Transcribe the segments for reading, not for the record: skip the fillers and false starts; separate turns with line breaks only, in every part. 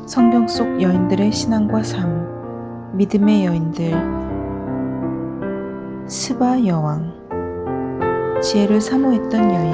성경 속 여인들의 신앙과 삶, 믿음의 여인들. 스바 여왕, 지혜를 사모했던 여인.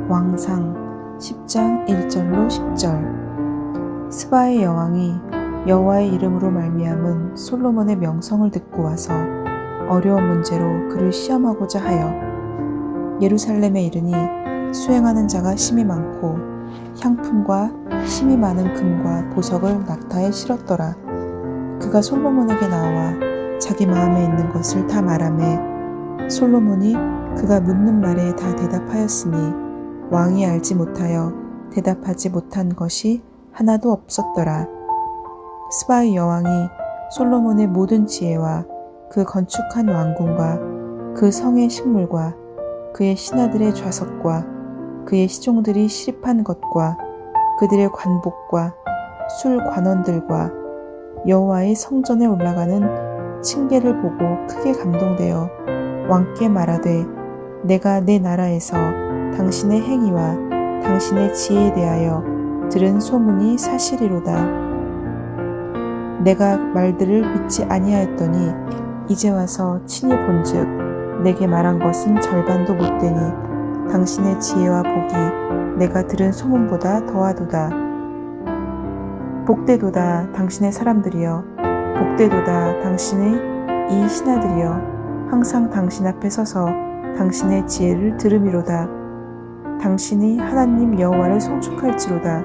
왕상 10장 1절로 10절. 스바의 여왕이 여호와의 이름으로 말미암은 솔로몬의 명성을 듣고 와서 어려운 문제로 그를 시험하고자 하여 예루살렘에 이르니 수행하는 자가 심히 많고 향품과 심히 많은 금과 보석을 낙타에 실었더라. 그가 솔로몬에게 나와 자기 마음에 있는 것을 다 말하매 솔로몬이 그가 묻는 말에 다 대답하였으니 왕이 알지 못하여 대답하지 못한 것이 하나도 없었더라. 스바의 여왕이 솔로몬의 모든 지혜와 그 건축한 왕궁과 그 성의 식물과 그의 신하들의 좌석과 그의 시종들이 시립한 것과 그들의 관복과 술 관원들과 여호와의 성전에 올라가는 층계를 보고 크게 감동되어 왕께 말하되 내가 내 나라에서 당신의 행위와 당신의 지혜에 대하여 들은 소문이 사실이로다. 내가 말들을 믿지 아니하였더니 이제 와서 친히 본즉 내게 말한 것은 절반도 못되니 당신의 지혜와 복이 내가 들은 소문보다 더하도다. 복되도다 당신의 사람들이여, 복되도다 당신의 이 신하들이여, 항상 당신 앞에 서서 당신의 지혜를 들음이로다. 당신이 하나님 여호와를 송축할지로다.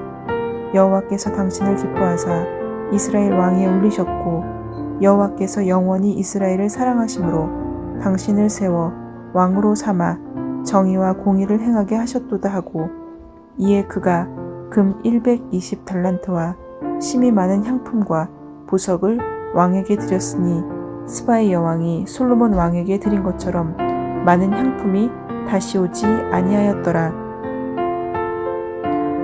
여호와께서 당신을 기뻐하사 이스라엘 왕위에 올리셨고 여호와께서 영원히 이스라엘을 사랑하심으로 당신을 세워 왕으로 삼아 정의와 공의를 행하게 하셨도다 하고, 이에 그가 금 120달란트와 심히 많은 향품과 보석을 왕에게 드렸으니 스바의 여왕이 솔로몬 왕에게 드린 것처럼 많은 향품이 다시 오지 아니하였더라.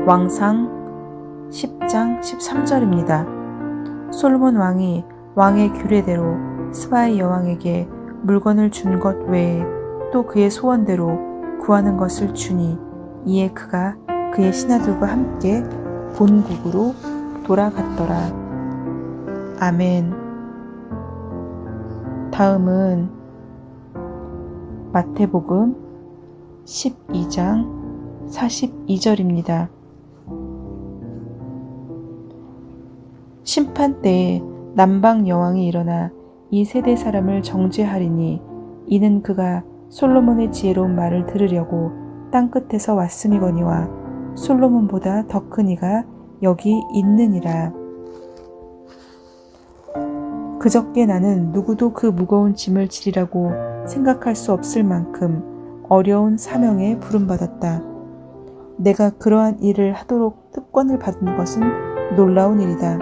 왕상 10장 13절입니다. 솔로몬 왕이 왕의 규례대로 스바의 여왕에게 물건을 준 것 외에 또 그의 소원대로 구하는 것을 주니 이에 그가 그의 신하들과 함께 본국으로 돌아갔더라. 아멘. 다음은 마태복음 12장 42절입니다. 심판 때에 남방 여왕이 일어나 이 세대 사람을 정죄하리니 이는 그가 솔로몬의 지혜로운 말을 들으려고 땅끝에서 왔음이거니와 솔로몬보다 더 큰 이가 여기 있느니라. 그저께 나는 누구도 그 무거운 짐을 지리라고 생각할 수 없을 만큼 어려운 사명에 부름받았다. 내가 그러한 일을 하도록 특권을 받은 것은 놀라운 일이다.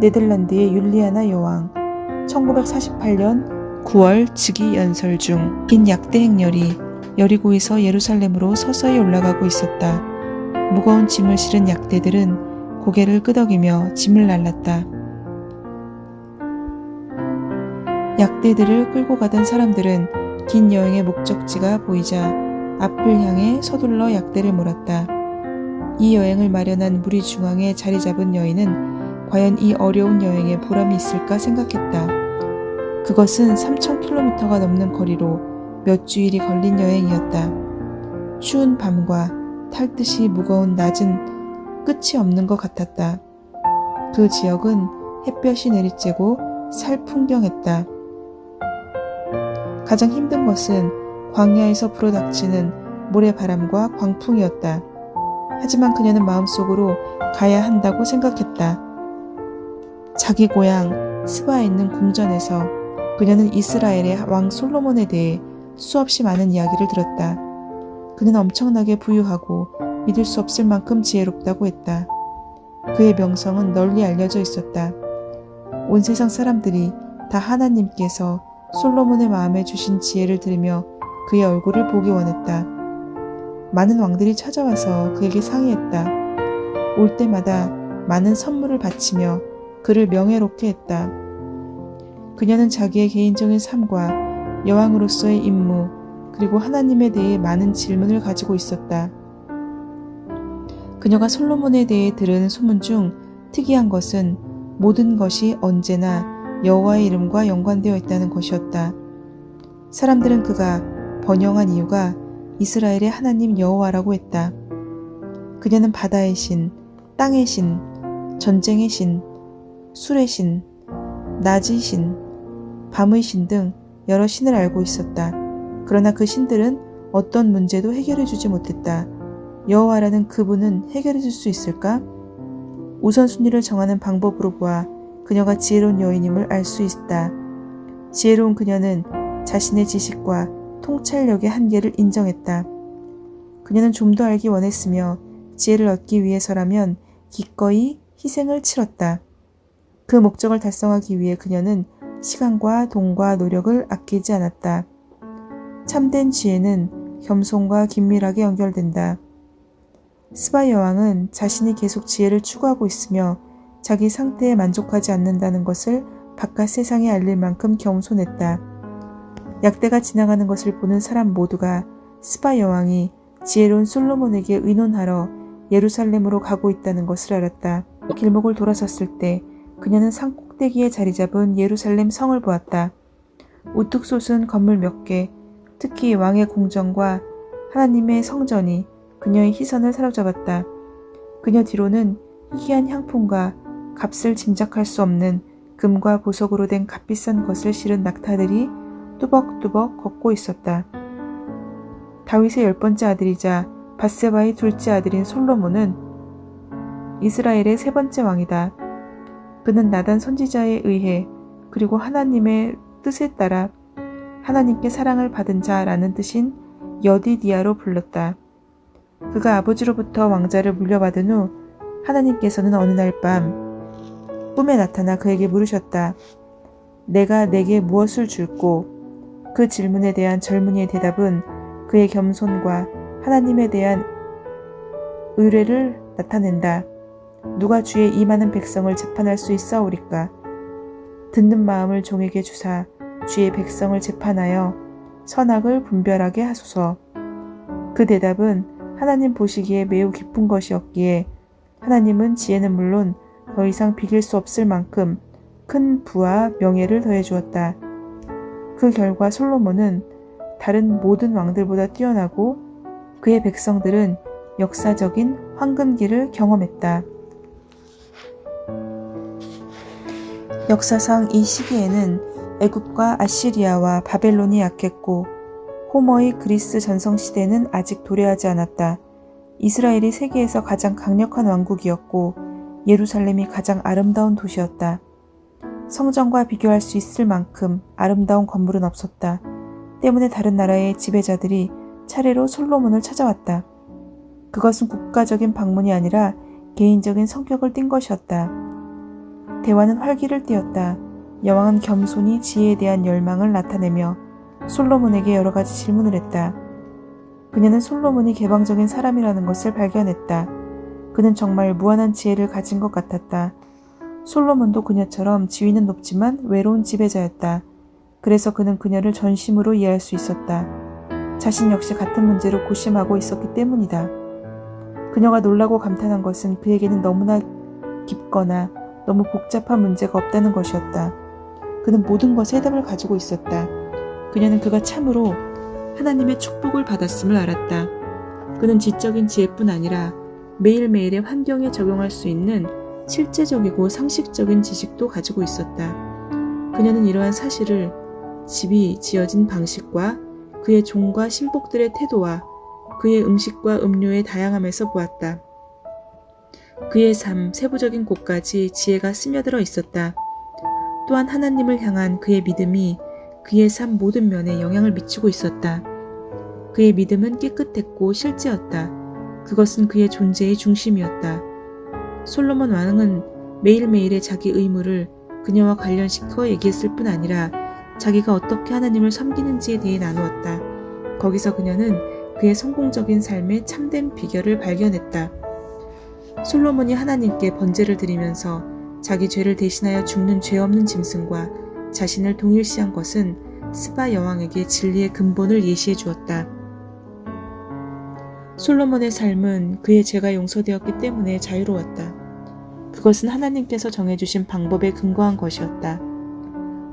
네덜란드의 율리아나 여왕 1948년 9월 즉위 연설 중 긴 약대 행렬이 여리고에서 예루살렘으로 서서히 올라가고 있었다. 무거운 짐을 실은 약대들은 고개를 끄덕이며 짐을 날랐다. 약대들을 끌고 가던 사람들은 긴 여행의 목적지가 보이자 앞을 향해 서둘러 약대를 몰았다. 이 여행을 마련한 무리 중앙에 자리 잡은 여인은 과연 이 어려운 여행에 보람이 있을까 생각했다. 그것은 3000km가 넘는 거리로 몇 주일이 걸린 여행이었다. 추운 밤과 탈듯이 무거운 낮은 끝이 없는 것 같았다. 그 지역은 햇볕이 내리쬐고 살풍경했다. 가장 힘든 것은 광야에서 불어닥치는 모래바람과 광풍이었다. 하지만 그녀는 마음속으로 가야 한다고 생각했다. 자기 고향 스바에 있는 궁전에서 그녀는 이스라엘의 왕 솔로몬에 대해 수없이 많은 이야기를 들었다. 그는 엄청나게 부유하고 믿을 수 없을 만큼 지혜롭다고 했다. 그의 명성은 널리 알려져 있었다. 온 세상 사람들이 다 하나님께서 솔로몬의 마음에 주신 지혜를 들으며 그의 얼굴을 보기 원했다. 많은 왕들이 찾아와서 그에게 상의했다. 올 때마다 많은 선물을 바치며 그를 명예롭게 했다. 그녀는 자기의 개인적인 삶과 여왕으로서의 임무, 그리고 하나님에 대해 많은 질문을 가지고 있었다. 그녀가 솔로몬에 대해 들은 소문 중 특이한 것은 모든 것이 언제나 여호와의 이름과 연관되어 있다는 것이었다. 사람들은 그가 번영한 이유가 이스라엘의 하나님 여호와라고 했다. 그녀는 바다의 신, 땅의 신, 전쟁의 신, 술의 신, 낮의 신, 밤의 신 등 여러 신을 알고 있었다. 그러나 그 신들은 어떤 문제도 해결해 주지 못했다. 여호와라는 그분은 해결해 줄 수 있을까? 우선순위를 정하는 방법으로 보아 그녀가 지혜로운 여인임을 알 수 있다. 지혜로운 그녀는 자신의 지식과 통찰력의 한계를 인정했다. 그녀는 좀 더 알기 원했으며 지혜를 얻기 위해서라면 기꺼이 희생을 치렀다. 그 목적을 달성하기 위해 그녀는 시간과 돈과 노력을 아끼지 않았다. 참된 지혜는 겸손과 긴밀하게 연결된다. 스바 여왕은 자신이 계속 지혜를 추구하고 있으며 자기 상태에 만족하지 않는다는 것을 바깥 세상에 알릴 만큼 겸손했다. 약대가 지나가는 것을 보는 사람 모두가 스바 여왕이 지혜로운 솔로몬에게 의논하러 예루살렘으로 가고 있다는 것을 알았다. 길목을 돌아섰을 때 그녀는 산 꼭대기에 자리 잡은 예루살렘 성을 보았다. 우뚝 솟은 건물 몇 개, 특히 왕의 궁전과 하나님의 성전이 그녀의 시선을 사로잡았다. 그녀 뒤로는 희귀한 향품과 값을 짐작할 수 없는 금과 보석으로 된 값비싼 것을 실은 낙타들이 뚜벅뚜벅 걷고 있었다. 다윗의 10번째 아들이자 밧세바의 둘째 아들인 솔로몬은 이스라엘의 3번째 왕이다. 그는 나단 선지자에 의해 그리고 하나님의 뜻에 따라 하나님께 사랑을 받은 자라는 뜻인 여디디아로 불렀다. 그가 아버지로부터 왕자를 물려받은 후 하나님께서는 어느 날 밤 꿈에 나타나 그에게 물으셨다. 내가 내게 무엇을 줄꼬? 그 질문에 대한 젊은이의 대답은 그의 겸손과 하나님에 대한 의뢰를 나타낸다. 누가 주의 이 많은 백성을 재판할 수 있사오리까? 듣는 마음을 종에게 주사 주의 백성을 재판하여 선악을 분별하게 하소서. 그 대답은 하나님 보시기에 매우 깊은 것이었기에 하나님은 지혜는 물론 더 이상 비길 수 없을 만큼 큰 부와 명예를 더해 주었다. 그 결과 솔로몬은 다른 모든 왕들보다 뛰어나고 그의 백성들은 역사적인 황금기를 경험했다. 역사상 이 시기에는 애굽과 아시리아와 바벨론이 약했고 호머의 그리스 전성시대는 아직 도래하지 않았다. 이스라엘이 세계에서 가장 강력한 왕국이었고 예루살렘이 가장 아름다운 도시였다. 성전과 비교할 수 있을 만큼 아름다운 건물은 없었다. 때문에 다른 나라의 지배자들이 차례로 솔로몬을 찾아왔다. 그것은 국가적인 방문이 아니라 개인적인 성격을 띈 것이었다. 대화는 활기를 띠었다. 여왕은 겸손히 지혜에 대한 열망을 나타내며 솔로몬에게 여러 가지 질문을 했다. 그녀는 솔로몬이 개방적인 사람이라는 것을 발견했다. 그는 정말 무한한 지혜를 가진 것 같았다. 솔로몬도 그녀처럼 지위는 높지만 외로운 지배자였다. 그래서 그는 그녀를 전심으로 이해할 수 있었다. 자신 역시 같은 문제로 고심하고 있었기 때문이다. 그녀가 놀라고 감탄한 것은 그에게는 너무나 깊거나 너무 복잡한 문제가 없다는 것이었다. 그는 모든 것에 해답을 가지고 있었다. 그녀는 그가 참으로 하나님의 축복을 받았음을 알았다. 그는 지적인 지혜뿐 아니라 매일매일의 환경에 적용할 수 있는 실제적이고 상식적인 지식도 가지고 있었다. 그녀는 이러한 사실을 집이 지어진 방식과 그의 종과 신복들의 태도와 그의 음식과 음료의 다양함에서 보았다. 그의 삶, 세부적인 곳까지 지혜가 스며들어 있었다. 또한 하나님을 향한 그의 믿음이 그의 삶 모든 면에 영향을 미치고 있었다. 그의 믿음은 깨끗했고 실제였다. 그것은 그의 존재의 중심이었다. 솔로몬 왕은 매일매일의 자기 의무를 그녀와 관련시켜 얘기했을 뿐 아니라 자기가 어떻게 하나님을 섬기는지에 대해 나누었다. 거기서 그녀는 그의 성공적인 삶의 참된 비결을 발견했다. 솔로몬이 하나님께 번제를 드리면서 자기 죄를 대신하여 죽는 죄 없는 짐승과 자신을 동일시한 것은 스바 여왕에게 진리의 근본을 예시해 주었다. 솔로몬의 삶은 그의 죄가 용서되었기 때문에 자유로웠다. 그것은 하나님께서 정해주신 방법에 근거한 것이었다.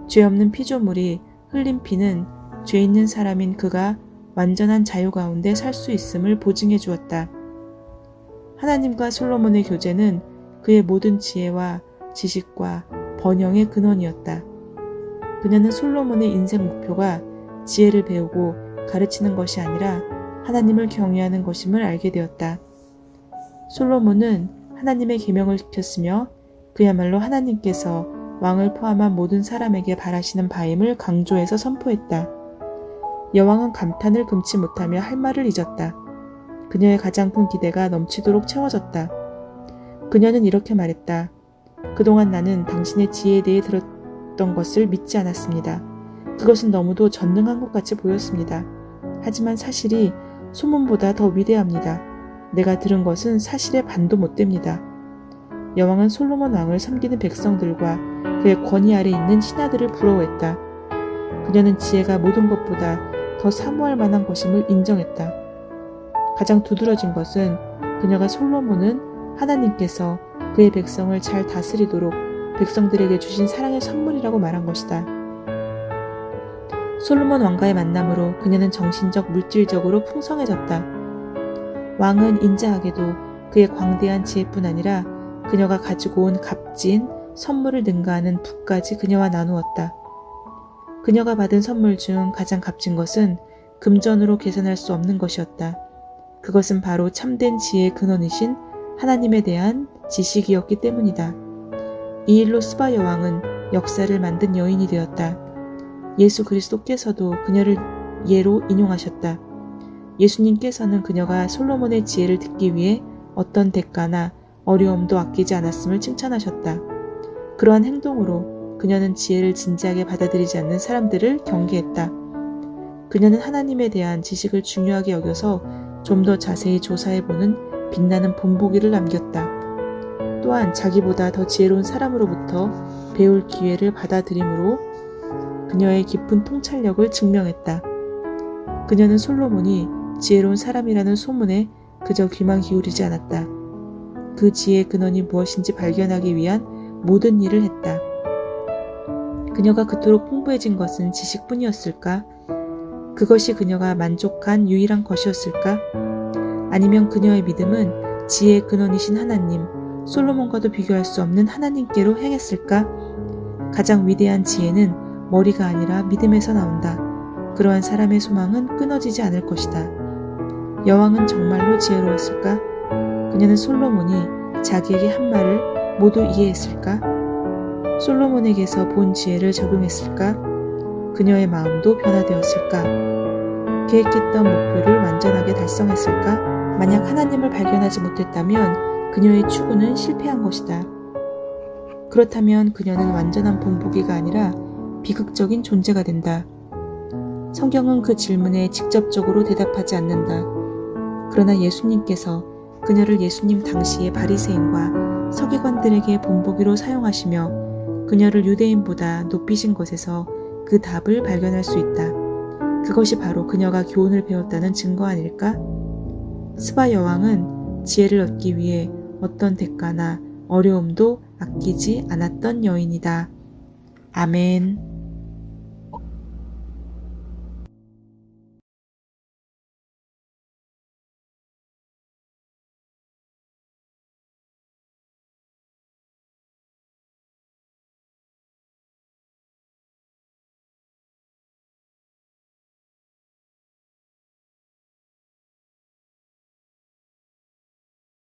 죄 없는 피조물이 흘린 피는 죄 있는 사람인 그가 완전한 자유 가운데 살 수 있음을 보증해 주었다. 하나님과 솔로몬의 교제는 그의 모든 지혜와 지식과 번영의 근원이었다. 그녀는 솔로몬의 인생 목표가 지혜를 배우고 가르치는 것이 아니라 하나님을 경외하는 것임을 알게 되었다. 솔로몬은 하나님의 계명을 지켰으며 그야말로 하나님께서 왕을 포함한 모든 사람에게 바라시는 바임을 강조해서 선포했다. 여왕은 감탄을 금치 못하며 할 말을 잊었다. 그녀의 가장 큰 기대가 넘치도록 채워졌다. 그녀는 이렇게 말했다. 그동안 나는 당신의 지혜에 대해 들었던 것을 믿지 않았습니다. 그것은 너무도 전능한 것 같이 보였습니다. 하지만 사실이 소문보다 더 위대합니다. 내가 들은 것은 사실의 반도 못 됩니다. 여왕은 솔로몬 왕을 섬기는 백성들과 그의 권위 아래 있는 신하들을 부러워했다. 그녀는 지혜가 모든 것보다 더 사모할 만한 것임을 인정했다. 가장 두드러진 것은 그녀가 솔로몬은 하나님께서 그의 백성을 잘 다스리도록 백성들에게 주신 사랑의 선물이라고 말한 것이다. 솔로몬 왕과의 만남으로 그녀는 정신적, 물질적으로 풍성해졌다. 왕은 인자하게도 그의 광대한 지혜뿐 아니라 그녀가 가지고 온 값진 선물을 능가하는 붓까지 그녀와 나누었다. 그녀가 받은 선물 중 가장 값진 것은 금전으로 계산할 수 없는 것이었다. 그것은 바로 참된 지혜의 근원이신 하나님에 대한 지식이었기 때문이다. 이 일로 스바 여왕은 역사를 만든 여인이 되었다. 예수 그리스도께서도 그녀를 예로 인용하셨다. 예수님께서는 그녀가 솔로몬의 지혜를 듣기 위해 어떤 대가나 어려움도 아끼지 않았음을 칭찬하셨다. 그러한 행동으로 그녀는 지혜를 진지하게 받아들이지 않는 사람들을 경계했다. 그녀는 하나님에 대한 지식을 중요하게 여겨서 좀 더 자세히 조사해보는 빛나는 본보기를 남겼다. 또한 자기보다 더 지혜로운 사람으로부터 배울 기회를 받아들임으로 그녀의 깊은 통찰력을 증명했다. 그녀는 솔로몬이 지혜로운 사람이라는 소문에 그저 귀만 기울이지 않았다. 그 지혜의 근원이 무엇인지 발견하기 위한 모든 일을 했다. 그녀가 그토록 풍부해진 것은 지식뿐이었을까? 그것이 그녀가 만족한 유일한 것이었을까? 아니면 그녀의 믿음은 지혜의 근원이신 하나님, 솔로몬과도 비교할 수 없는 하나님께로 행했을까? 가장 위대한 지혜는 머리가 아니라 믿음에서 나온다. 그러한 사람의 소망은 끊어지지 않을 것이다. 여왕은 정말로 지혜로웠을까? 그녀는 솔로몬이 자기에게 한 말을 모두 이해했을까? 솔로몬에게서 본 지혜를 적용했을까? 그녀의 마음도 변화되었을까? 계획했던 목표를 완전하게 달성했을까? 만약 하나님을 발견하지 못했다면 그녀의 추구는 실패한 것이다. 그렇다면 그녀는 완전한 본보기가 아니라 비극적인 존재가 된다. 성경은 그 질문에 직접적으로 대답하지 않는다. 그러나 예수님께서 그녀를 예수님 당시의 바리새인과 서기관들에게 본보기로 사용하시며 그녀를 유대인보다 높이신 것에서 그 답을 발견할 수 있다. 그것이 바로 그녀가 교훈을 배웠다는 증거 아닐까? 스바 여왕은 지혜를 얻기 위해 어떤 대가나 어려움도 아끼지 않았던 여인이다. 아멘.